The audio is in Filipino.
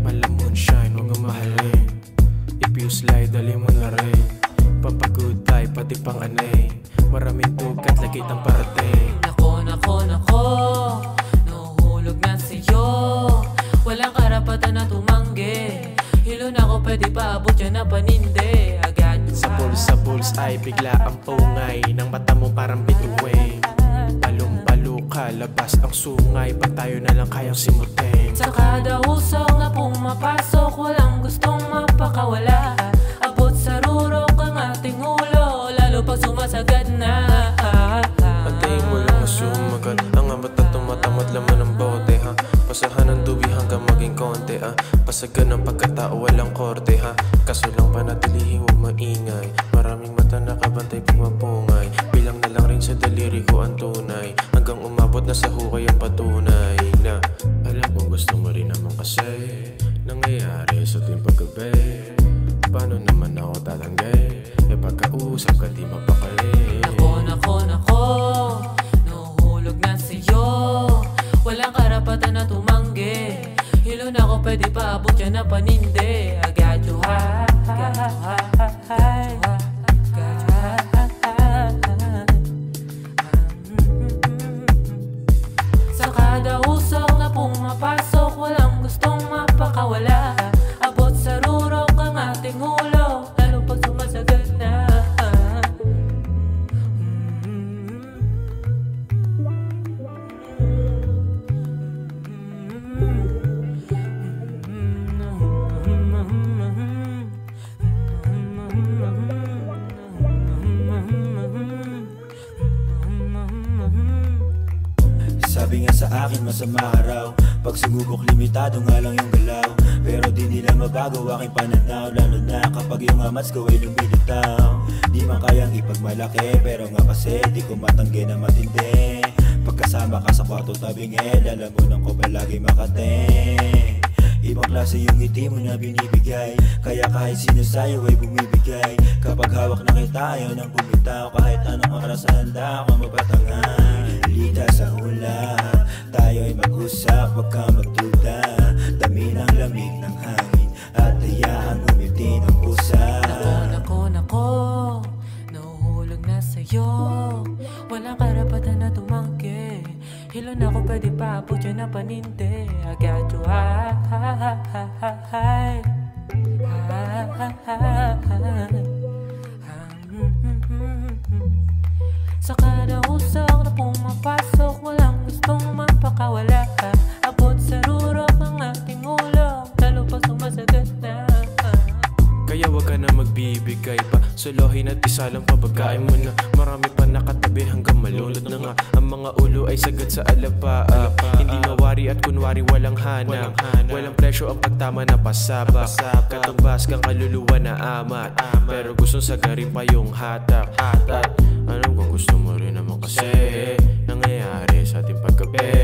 Malamon shine, huwag ang mahalin. If you slide, dali mo na rin. Papagood tayo, pati pang anay. Maraming tugat, lagit ang parating. Nako, nahuhulog na sa'yo. Walang karapatan na tumanggi. Hilo na ko, pwede pa abot yan na paninde. Agad Sa bulls ay bigla ang pungay. Nang mata mo parang bituin. Palong-palo ka, labas ang sungay. Ba't tayo na lang kayang simutin? sa kada usok na pumapasok, walang gustong mapakawala. Abot sa rurok ang ating ulo, lalo pag sumasagad na. Antayin mo lang na sumagal. Ang abat na tumatamad laman ng bote ha. Pasahan ng tubi hanggang maging konti pasagan ng pagkatao walang korte ha. Kaso lang panatilihin huwag maingay. Maraming mata nakabantay pag mapungay. Bilang na lang rin sa daliri ko ang tunay. Hanggang umabot na sa hukay ang patunay na alam kong gusto mo rin naman kasi nangyayari sa tuwing paggabi. Paano naman ako tatanggay? E pagkausap ka di mapakali. Nako, nahuhulog na sa'yo. Walang karapatan na tumanggi. Hilo na ko, pwede pa abot yan na paninde. I got you high. Sa kada usok na pumapasok, walang gustong mapakawala. Abot sa rurok ang ating ulo, lalo pag sumasagad na. Sabi nga sa akin masama araw. Pag sumubok limitado nga lang yung galaw. Pero di nila mabago aking pananaw. Lalo na kapag yung amats ko ay lumilitaw. Di man kayang ipagmalaki, pero nga kasi di ko matanggi na matindi. Pagkasama ka sa kwarto tabing alam mo nang ko palagi makate. Ibang klase yung ngiti mo na binibigay, kaya kahit sino sa'yo ay bumibigay. Kapag hawak na kita ayaw nang bumitaw. Kahit anong oras handa ako mabatangay. Lita sa hula, tayo ay mag-usap, wag kang magduda. Dami ng lamig ng hangin at hayaan umiti ng pusa. Nako, nahuhulog na sa'yo. Walang karapatan na tumanggi. Hilo na ko, pwede pa abot yan na paninde. I got you high. Sa kada usok na pumapasok, walang gustong mapakawala. Abot sa rurok ang ating ulo, lalo pag sumasagad na. Kaya wag ka na magbibigay pa. Solohin at isalang pabagain mo na. Marami pa nakatabi hanggang malulod na nga. Ang mga ulo ay sagad sa alapa. Hindi mawari at kunwari walang hanap. Walang presyo ang pagtama na pasabak. Katumbas kang kaluluwa na amat. Pero gustong sagarin pa yung hatak. Alam ko gusto mo rin naman kasi nangyayari sa ating paggabi.